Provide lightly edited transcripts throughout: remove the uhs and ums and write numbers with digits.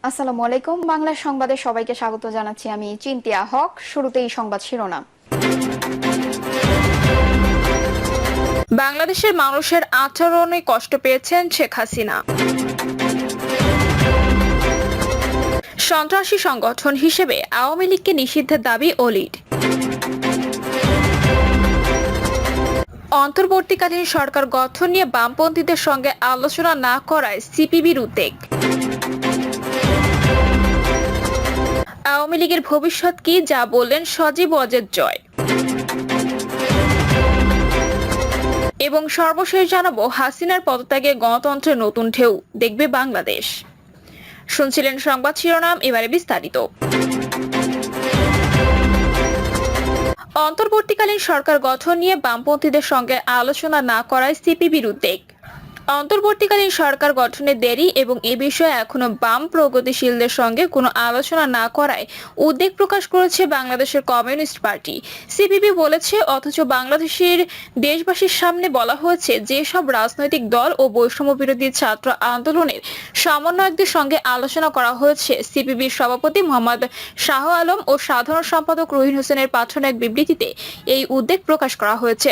আসসালামু আলাইকুম। বাংলা সংবাদে সবাইকে স্বাগত জানাচ্ছি। আমি চিন্তিয়া হক। শুরুতেই সংবাদ শিরোনাম। বাংলাদেশের মানুষের আচরণে কষ্ট পেয়েছেন শেখ হাসিনা। সন্ত্রাসী সংগঠন হিসেবে আওয়ামী লীগকে নিষিদ্ধের দাবি অলির। অন্তর্বর্তীকালীন সরকার গঠন নিয়ে বামপন্থীদের সঙ্গে আলোচনা না করায় সিপিবির উদ্বেগ। আওয়ামী লীগের ভবিষ্যৎ কি, যা বললেন সজীব ওয়াজেদ জয়। এবং সর্বশেষ জানাবো হাসিনার পদত্যাগে গণতন্ত্রের নতুন ঢেউ দেখবে বাংলাদেশ। শুনছিলেন সংবাদ শিরোনাম, এবারে বিস্তারিত। অন্তর্বর্তীকালীন সরকার গঠন নিয়ে বামপন্থীদের সঙ্গে আলোচনা না করায় সিপিবির উদ্বেগ। অন্তর্বর্তীকালীন সরকার গঠনে দেরি এবং এ বিষয়ে এখনো বাম প্রগতিশীলদের সঙ্গে কোনো আলোচনা না করায় উদ্বেগ প্রকাশ করেছে বাংলাদেশের কমিউনিস্ট পার্টি। সিপিবি বলেছে, অথচ বাংলাদেশের দেশবাসীর সামনে বলা হয়েছে যেসব রাজনৈতিক দল ও বৈষম্য বিরোধী ছাত্র আন্দোলনের সমন্বয়কদের সঙ্গে আলোচনা করা হয়েছে। সিপিবির সভাপতি মোহাম্মদ শাহ আলম ও সাধারণ সম্পাদক রহিন হোসেনের পাঠানো এক বিবৃতিতে এই উদ্বেগ প্রকাশ করা হয়েছে।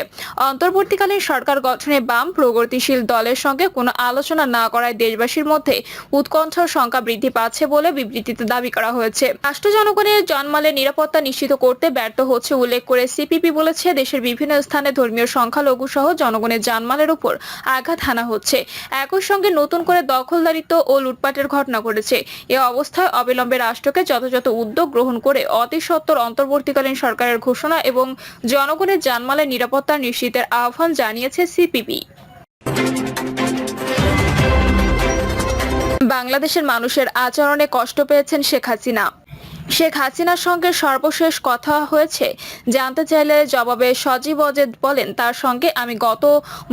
অন্তর্বর্তীকালীন সরকার গঠনে বাম প্রগতিশীল দলের সঙ্গে কোনো আলোচনা না করায় দেশবাসীর মধ্যে উৎকণ্ঠার সংখ্যা বৃদ্ধি পাচ্ছে বলে বিবৃতিতে দাবি করা হয়েছে। রাষ্ট্র জনগণের জানমালের নিরাপত্তা নিশ্চিত করতে ব্যর্থ হচ্ছে উল্লেখ করে সিপিপি বলেছে, দেশের বিভিন্ন স্থানে ধর্মীয় সংখ্যালঘু সহ জনগণের জানমালের উপর আঘাত হানা হচ্ছে। একই সঙ্গে নতুন করে দখলদারিত্ব ও লুটপাটের ঘটনা ঘটেছে। এ অবস্থায় অবিলম্বে রাষ্ট্রকে যথাযথ উদ্যোগ গ্রহণ করে অতি সত্বর অন্তর্বর্তীকালীন সরকারের ঘোষণা এবং জনগণের জানমালের নিরাপত্তা নিশ্চিতের আহ্বান জানিয়েছে সিপিপি। বাংলাদেশের মানুষের আচরণে কষ্ট পেয়েছেন শেখ হাসিনা। শেখ হাসিনার সঙ্গে সর্বশেষ কথা হয়েছে জানতে চাইলে জবাবে সজীব ওয়াজেদ বলেন, তার সঙ্গে আমি গত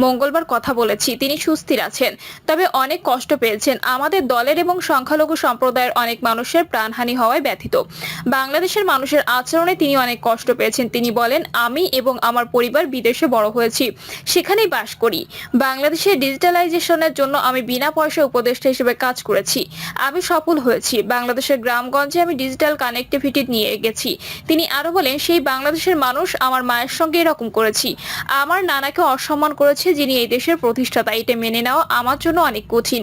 মঙ্গলবার কথা বলেছি। তিনি সুস্থির আছেন, তবে অনেক কষ্ট পেয়েছেন। আমাদের দলের এবং সংখ্যালঘু সম্প্রদায়ের অনেক মানুষের প্রাণহানি হওয়ায় ব্যথিত। বাংলাদেশের মানুষের আচরণে তিনি অনেক কষ্ট পেয়েছেন। তিনি বলেন, আমি এবং আমার পরিবার বিদেশে বড় হয়েছি, সেখানেই বাস করি। বাংলাদেশের ডিজিটালাইজেশনের জন্য আমি বিনা পয়সা উপদেষ্টা হিসেবে কাজ করেছি। আমি সফল হয়েছি। বাংলাদেশের গ্রামগঞ্জে আমি ডিজিটাল কানেক্টিভিটি নিয়ে গেছি। তিনি আরো বলেন, সেই বাংলাদেশের মানুষ আমার মায়ের সঙ্গে এরকম করেছি। আমার নানাকে অসম্মান করেছে, যিনি এই দেশের প্রতিষ্ঠাতা। এটা মেনে নেওয়া আমার জন্য অনেক কঠিন।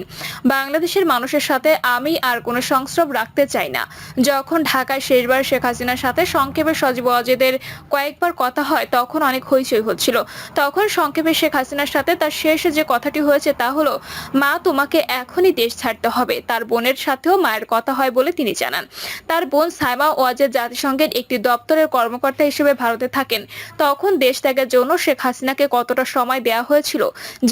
বাংলাদেশের মানুষের সাথে আমি আর কোনো সংস্রব রাখতে চাই না। যখন ঢাকায় শেষবার শেখ হাসিনার সাথে সংক্ষেপে সজীব ওয়াজেদের কয়েকবার কথা হয়, তখন অনেক হইচই হচ্ছিল। তখন সংক্ষেপে শেখ হাসিনার সাথে তার শেষে যে কথাটি হয়েছে তা হলো, মা তোমাকে এখনই দেশ ছাড়তে হবে। তার বোনের সাথেও মায়ের কথা হয় বলে তিনি জানান। তার বোন সাইমা ওয়াজেদ জাতিসংঘের একটি দপ্তরের কর্মকর্তা হিসেবে ভারতে থাকেন। তখন দেশ ত্যাগের জন্য শেখ হাসিনাকে কতটা সময় দেওয়া হয়েছিল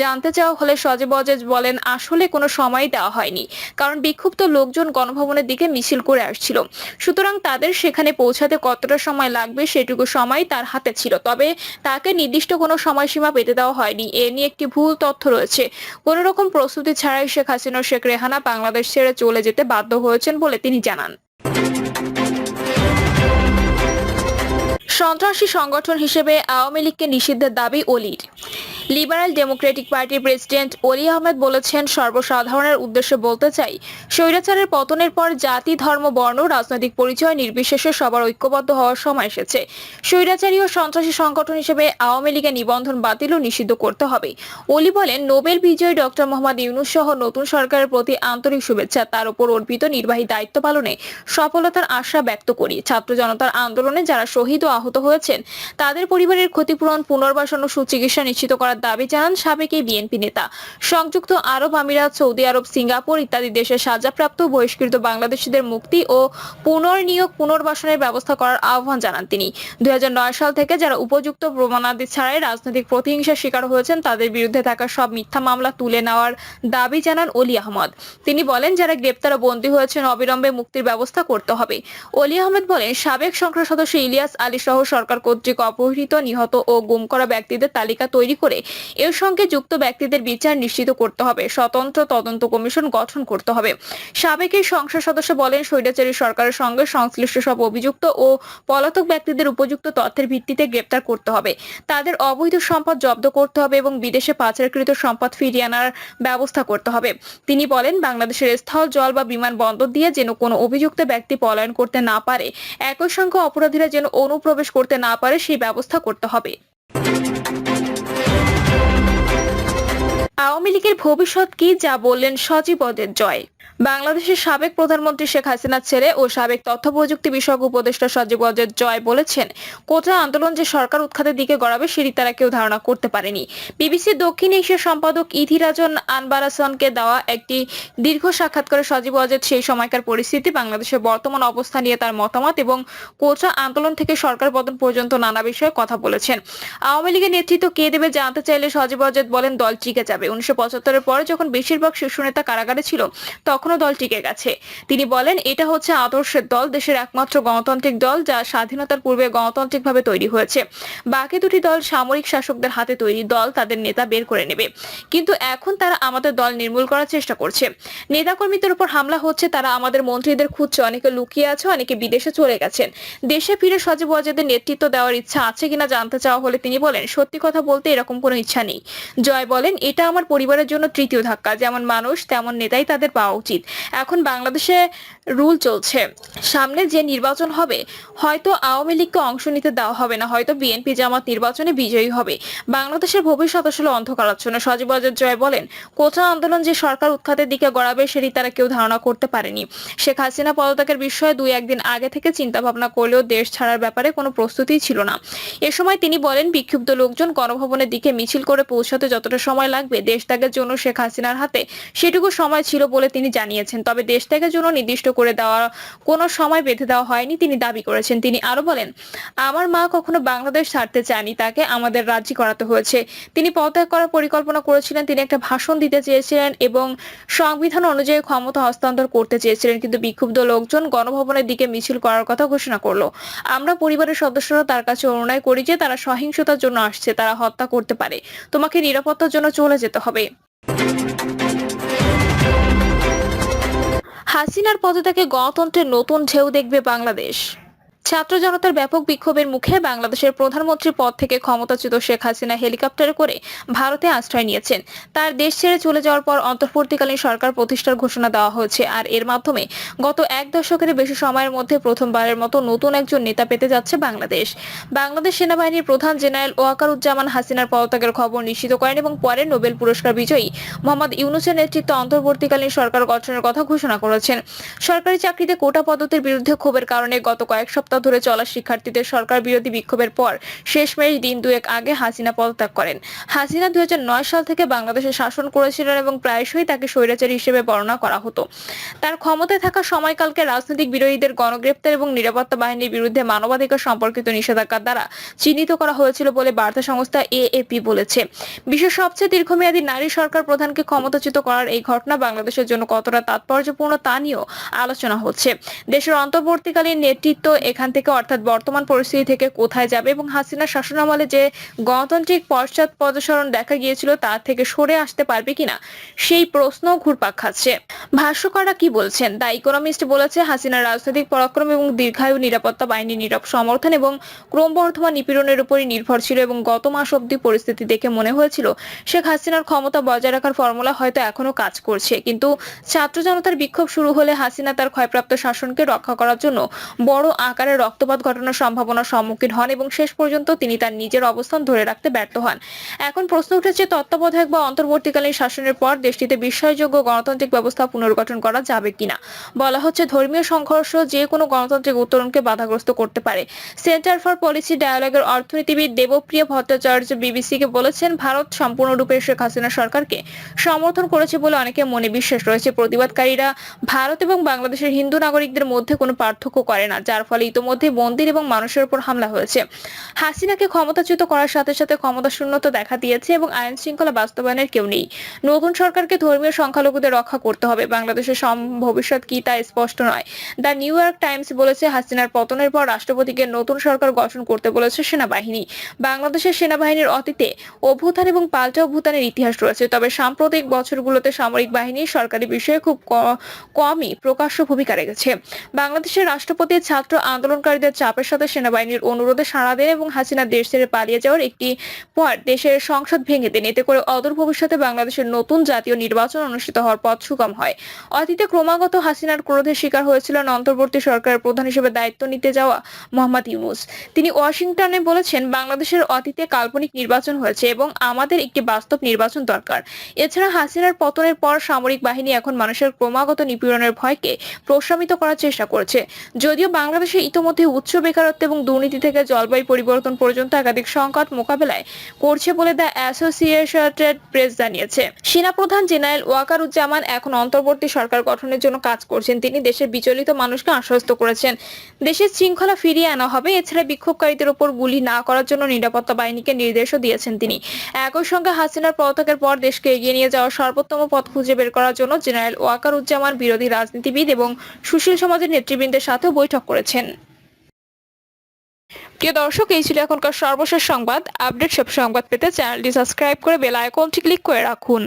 জানতে চাওয়া হলে সজীব ওয়াজেদ বলেন, আসলে কোনো সময় দেওয়া হয়নি, কারণ বিক্ষুব্ধ লোকজন গণভবনের দিকে মিছিল করে আসছিল। সুতরাং তাদের সেখানে পৌঁছাতে কতটা সময় লাগবে সেটুকু সময় তার হাতে ছিল, তবে তাকে নির্দিষ্ট কোনো সময়সীমা পেতে দেওয়া হয়নি। এ নিয়ে একটি ভুল তথ্য রয়েছে। কোনো রকম প্রস্তুতি ছাড়াই শেখ হাসিনা শেখ রেহানা বাংলাদেশ ছেড়ে চলে যেতে বাধ্য হয়েছেন বলে তিনি জানান। সন্ত্রাসী সংগঠন হিসেবে আওয়ামী লীগকে নিষিদ্ধের দাবি অলির। লিবারেল ডেমোক্রেটিক পার্টির প্রেসিডেন্ট অলি আহমেদ বলেছেন, সর্বসাধারণের উদ্দেশ্যে বলতে চাই, স্বৈরাচারের পতনের পর জাতি, ধর্ম, বর্ণ, রাজনৈতিক পরিচয় নির্বিশেষে সবার ঐক্যবদ্ধ হওয়ার সময় এসেছে। স্বৈরাচারী ও সন্ত্রাসী সংগঠন হিসেবে আওয়ামী লীগের নিবন্ধন বাতিল ও নিষিদ্ধ করতে হবে। অলি বলেন, নোবেল বিজয়ী ডক্টর মোহাম্মদ ইউনূস সহ নতুন সরকারের প্রতি আন্তরিক শুভেচ্ছা। তার উপর অর্পিত নির্বাহী দায়িত্ব পালনে সফলতার আশা ব্যক্ত করি। ছাত্র জনতার আন্দোলনে যারা শহীদ ও আহত হয়েছেন তাদের পরিবারের ক্ষতিপূরণ, পুনর্বাসন ও সুচিকিৎসা নিশ্চিত করার দাবি জানান সাবেক এই বিএনপি নেতা। সংযুক্ত আরব আমিরাত, সৌদি আরব, সিঙ্গাপুর ইত্যাদি দেশে সাজাপ্রাপ্ত বহিষ্কৃত বাংলাদেশিদের মুক্তি ও পুনর্নিয়োগ, পুনর্বাসনের ব্যবস্থা করার আহ্বান জানান তিনি। 2009 সাল থেকে যারা উপযুক্ত প্রমাণাদি ছাড়াই রাজনৈতিক প্রতিহিংসার শিকার হয়েছেন তাদের বিরুদ্ধে থাকা সব মিথ্যা মামলা তুলে নেওয়ার দাবি জানান অলি আহমদ। তিনি বলেন, যারা গ্রেপ্তার ও বন্দী হয়েছেন অবিলম্বে মুক্তির ব্যবস্থা করতে হবে। অলি আহমেদ বলেন, সাবেক সংসদ সদস্য ইলিয়াস আলী সহ সরকার কর্তৃক অপহৃত, নিহত ও গুম করা ব্যক্তিদের তালিকা তৈরি করে এর সঙ্গে যুক্ত ব্যক্তিদের বিচার নিশ্চিত করতে হবে, স্বতন্ত্র তদন্ত কমিশন গঠন করতে হবে। সাবেক এই সংসদ সদস্য বলেন, স্বৈরাচারী সরকারের সঙ্গে সংশ্লিষ্ট সব অভিযুক্ত ও পলাতক ব্যক্তিদের উপযুক্ত তথ্যের ভিত্তিতে গ্রেপ্তার করতে হবে, তাদের অবৈধ সম্পদ জব্দ করতে হবে এবং বিদেশে পাচারকৃত সম্পদ ফিরিয়ে আনার ব্যবস্থা করতে হবে। তিনি বলেন, বাংলাদেশের স্থল, জল বা বিমানবন্দর দিয়ে যেন কোনো অভিযুক্ত ব্যক্তি পলায়ন করতে না পারে, একই সঙ্গে অপরাধীরা যেন অনুপ্রবেশ করতে না পারে সেই ব্যবস্থা করতে হবে। আওয়ামী লীগের ভবিষ্যৎ কি, যা বললেন সজীব ওয়াজেদ জয়। বাংলাদেশের সাবেক প্রধানমন্ত্রী শেখ হাসিনার ছেলে ও সাবেক তথ্য প্রযুক্তি বিষয়ক উপদেষ্টা সজীব ওয়াজেদ জয় বলেছেন, কোটা আন্দোলন যে সরকার উৎখাতের দিকে গড়াবে সেটি তারা কেউ ধারণা করতে পারেনি। বিবিসির দক্ষিণ এশিয়া সম্পাদক ইথিরাজন আনবারাসনকে দেওয়া একটি দীর্ঘ সাক্ষাৎকারে সজীব ওয়াজেদ সেই সময়কার পরিস্থিতি, বাংলাদেশের বর্তমান অবস্থা নিয়ে তার মতামত এবং কোটা আন্দোলন থেকে সরকার পতন পর্যন্ত নানা বিষয়ে কথা বলেছেন। আওয়ামী লীগের নেতৃত্ব কে দেবে জানতে চাইলে সজীব ওয়াজেদ বলেন, দল টিকে যাবে। 1975-এর পরে যখন বেশিরভাগ শীর্ষ নেতা কারাগারে ছিল তখনও দল টিকে গেছে। তিনি বলেন, এটা হচ্ছে আদর্শের দল, দেশের একমাত্র গণতান্ত্রিক দল যা স্বাধীনতার পূর্বে গণতান্ত্রিকভাবে তৈরি হয়েছে। বাকি দুটি দল সামরিক শাসকদের হাতে তৈরি দল, তাদের নেতা বের করে নেবে। কিন্তু এখন তারা আমাদের দল নির্মূল করার চেষ্টা করছে। নেতাকর্মীদের উপর হামলা হচ্ছে, তারা আমাদের মন্ত্রীদের খুঁজছে, অনেকে লুকিয়ে আছে, অনেকে বিদেশে চলে গেছেন। দেশে ফিরে সজীব ওয়াজেদের নেতৃত্ব দেওয়ার ইচ্ছা আছে কিনা জানতে চাওয়া হলে তিনি বলেন, সত্যি কথা বলতে এরকম কোনো ইচ্ছা নেই। জয় বলেন, এটা আমার পরিবারের জন্য তৃতীয় ধাক্কা। যেমন মানুষ তেমন নেতাই তাদের পাওয়া উচিত। এখন বাংলাদেশে রুল চলছে, সামনে যে নির্বাচন হবে হয়তো আওয়ামী লীগকে অংশ নিতে দেওয়া হবে না, হয়তো বিএনপি জামাত নির্বাচনে বিজয়ী হবে। বাংলাদেশের ভবিষ্যৎ আসলে অন্ধকারাচ্ছন্ন। সজীব ওয়াজেদ জয় বলেন, কোটা আন্দোলন যে সরকার উৎখাতের দিকে গড়াবে সেটি তারা কেউ ধারণা করতে পারেনি। শেখ হাসিনা পদত্যাগের বিষয়ে 2-1 দিন আগে থেকে চিন্তা ভাবনা করলেও দেশ ছাড়ার ব্যাপারে কোনো প্রস্তুতিই ছিল না। এ সময় তিনি বলেন, বিক্ষুব্ধ লোকজন গণভবনের দিকে মিছিল করে পৌঁছাতে যতটা সময় লাগবে দেশ ত্যাগের জন্য শেখ হাসিনার হাতে সেটুকু সময় ছিল বলে তিনি জানিয়েছেন। তবে দেশ ত্যাগের জন্য নির্দিষ্ট করে দেওয়া কোনো সময় বেঁধে দেওয়া হয়নি, তিনি দাবি করেছেন। তিনি আরো বলেন, আমার মা কখনো বাংলাদেশ ছাড়তে চায়নি, তাকে আমাদের রাজি করাতে হয়েছে। তিনি পদত্যাগ করার পরিকল্পনা করেছিলেন, তিনি একটা ভাষণ দিতে চেয়েছিলেন এবং সংবিধান অনুযায়ী ক্ষমতা হস্তান্তর করতে চেয়েছিলেন, কিন্তু বিক্ষুব্ধ লোকজন গণভবনের দিকে মিছিল করার কথা ঘোষণা করলো। আমরা পরিবারের সদস্যরা তার কাছে অনুনয় করি যে তারা সহিংসতার জন্য আসছে, তারা হত্যা করতে পারে, তোমাকে নিরাপত্তার জন্য চলে যেতে হবে। হাসিনার পদত্যাগে গণতন্ত্রের নতুন ঢেউ দেখবে বাংলাদেশ। ছাত্র জনতার ব্যাপক বিক্ষোভের মুখে বাংলাদেশের প্রধানমন্ত্রীর পদ থেকে ক্ষমতাচ্যুত শেখ হাসিনা হেলিকপ্টারে করে ভারতে আশ্রয় নিয়েছেন। তার দেশ ছেড়ে চলে যাওয়ার পর অন্তর্বর্তীকালীন সরকার প্রতিষ্ঠার ঘোষণা দেওয়া হয়েছে, আর এর মাধ্যমে গত 1 দশকের বেশি সময়ের মধ্যে প্রথমবারের মতো নতুন একজন নেতা পেতে যাচ্ছে বাংলাদেশ। বাংলাদেশ সেনাবাহিনীর প্রধান জেনারেল ওয়াকারুজ্জামান হাসিনার পদত্যাগের খবর নিশ্চিত করেন এবং পরে নোবেল পুরস্কার বিজয়ী মোহাম্মদ ইউনূসের নেতৃত্বে অন্তর্বর্তীকালীন সরকার গঠনের কথা ঘোষণা করেছেন। সরকারি চাকরিতে কোটা পদ্ধতির বিরুদ্ধে ক্ষোভের কারণে গত কয়েক সপ্তাহ ধরে চলা শিক্ষার্থীদের সরকার বিরোধী বিক্ষোভের পর শেষমেশ দিন 2-1 আগে হাসিনা পদত্যাগ করেন। হাসিনা 2009 সাল থেকে বাংলাদেশে শাসন করেছিলেন এবং প্রায়শই তাকে স্বৈরাচারী হিসেবে বর্ণনা করা হতো। তার ক্ষমতায় থাকা সময়কালকে রাজনৈতিক বিরোধীদের গণগ্রেপ্তার এবং নিরাপত্তা বাহিনীর বিরুদ্ধে মানবাধিকার সম্পর্কিত নিষেধাজ্ঞার দ্বারা চিহ্নিত করা হয়েছিল বলে বার্তা সংস্থা এএপি বলেছে। বিশ্বের সবচেয়ে দীর্ঘমেয়াদী নারী সরকার প্রধানকে ক্ষমতাচ্যুত করার এই ঘটনা বাংলাদেশের জন্য কতটা তাৎপর্যপূর্ণ তা নিয়েও আলোচনা হচ্ছে। দেশের অন্তর্বর্তীকালীন নেতৃত্ব এখান থেকে অর্থাৎ বর্তমান পরিস্থিতি থেকে কোথায় যাবে এবং হাসিনার শাসনামলে যে গণতান্ত্রিক পশ্চাৎপদসরণ দেখা গিয়েছিল তা থেকে সরে আসতে পারবে কিনা সেই প্রশ্ন ঘুরপাক খাচ্ছে। ভাষ্যকাররা কি বলছেন? দ্য ইকোনমিস্ট বলেছে, হাসিনার রাজনৈতিক পরাক্রম এবং দীর্ঘায়ু নিরাপত্তা বাহিনীর নীরব সমর্থন এবং ক্রমবর্ধমান নিপীড়নের উপরই নির্ভর ছিল এবং গত মাস অবধি পরিস্থিতি দেখে মনে হয়েছিল শেখ হাসিনার ক্ষমতা বজায় রাখার ফর্মুলা হয়তো এখনো কাজ করছে। কিন্তু ছাত্র জনতার বিক্ষোভ শুরু হলে হাসিনা তার ক্ষয়প্রাপ্ত শাসনকে রক্ষা করার জন্য বড় আকারের রক্তপাত ঘটানোর সম্ভাবনার সম্মুখীন হন এবং শেষ পর্যন্ত তিনি তার নিজের অবস্থান ধরে রাখতে ব্যর্থ হন। এখন প্রশ্ন উঠেছে, তত্ত্বাবধায়ক বা অন্তর্বর্তীকালীন শাসনের পর দেশটিতে বিশ্বাসযোগ্য গণতান্ত্রিক ব্যবস্থা পুনর্গঠন করা যাবে কিনা। বলা হচ্ছে, ধর্মীয় সংঘর্ষ যে কোনো গণতান্ত্রিক উত্তরণকে বাধাগ্রস্ত করতে পারে। সেন্টার ফর পলিসি ডায়ালগের অর্থনীতিবিদ দেবপ্রিয় ভট্টাচার্য বিবিসিকে বলেছেন, ভারত সম্পূর্ণরূপে শেখ হাসিনা সরকারকে সমর্থন করেছে বলে অনেকে মনে বিশ্বাস রয়েছে। প্রতিবাদকারীরা ভারত এবং বাংলাদেশের হিন্দু নাগরিকদের মধ্যে কোনো পার্থক্য করে না, যার ফলে ইতিমধ্যে মন্দির এবং মানুষের উপর হামলা হয়েছে। হাসিনাকে ক্ষমতাচ্যুত করার সাথে সাথে ক্ষমতা শূন্যতা দেখা দিয়েছে এবং আইন শৃঙ্খলা বাস্তবায়নের কেউ নেই। নতুন সরকারকে ধর্মীয় সংখ্যালঘুদের রক্ষা করতে হবে। বাংলাদেশের ভবিষ্যৎ কি তা স্পষ্ট নয়। দ্য নিউ ইয়র্ক টাইমস বলেছে, হাসিনার পতনের পর রাষ্ট্রপতিকে নতুন সরকার গঠন করতে বলেছে সেনাবাহিনী। বাংলাদেশের সেনাবাহিনীর অতীতে অভ্যুত্থান এবং পাল্টা অভ্যুত্থানের ইতিহাস রয়েছে, তবে সাম্প্রতিক বছরগুলোতে সামরিক বাহিনী সরকারি বিষয়ে খুব কমই প্রকাশ্য ভূমিকা রেখেছে। বাংলাদেশের রাষ্ট্রপতি ছাত্র আন্দোলনকারীদের চাপের সাথে সেনাবাহিনীর অনুরোধে সাড়া দেন এবং হাসিনা দেশ ছেড়ে পালিয়ে যাওয়ার একটি পর দেশের সংসদ ভেঙে দেন। এতে করে অদূর ভবিষ্যতে বাংলাদেশের নতুন জাতীয় নির্বাচন অনুষ্ঠিত হওয়ার পথ সুগম হয়। অতীতে ক্রমাগত হাসিনার ক্রোধের শিকার হয়েছিলেন অন্তর্বর্তী সরকারের প্রধান হিসেবে দায়িত্ব নিতে যাওয়া মোহাম্মদ ইউনূস। তিনি ওয়াশিংটনে বলেছেন, বাংলাদেশের অতীতে কাল্পনিক নির্বাচন হয়েছে এবং আমাদের একটি বাস্তব নির্বাচন দরকার। এছাড়া হাসিনার পতনের পর সামরিক বাহিনী এখন মানুষের ক্রমাগত নিপীড়নের ভয়কে প্রশমিত করার চেষ্টা করছে। যদিও বাংলাদেশে ইতোমধ্যে উচ্চ বেকারত্ব এবং দুর্নীতি থেকে জলবায়ু পরিবর্তন পর্যন্ত একাধিক সংকট মোকাবেলায় করছে বলে দ্য অ্যাসোসিয়েটেড প্রেস জানিয়েছে। সেনাপ্রধান জেনারেল ওয়াকারুজ্জামান এখন অন্তর্বর্তী সরকার গঠনের জন্য কাজ করছেন। তিনি দেশের বিচলিত মানুষকে আশ্বস্ত করেছেন দেশের শৃঙ্খলা ফিরিয়ে আনা হবে। এছাড়া বিক্ষোভকারীদের উপর গুলি না করার জন্য নিরাপত্তা বাহিনীকে নির্দেশও দিয়েছেন তিনি। একই সঙ্গে হাসিনার পদত্যাগের পর দেশকে এগিয়ে নিয়ে যাওয়ার সর্বোত্তম পথ খুঁজে বের করার জন্য জেনারেল ওয়াকারুজ্জামান বিরোধী রাজনীতিবিদ এবং সুশীল সমাজের নেতৃবৃন্দের সাথেও বৈঠক করেছেন। প্রিয় দর্শক, এই ছিল এখনকার সর্বশেষ সংবাদ। আপডেট সব সংবাদ পেতে চ্যানেলটি সাবস্ক্রাইব করে বেল আইকনটি ক্লিক করে রাখুন।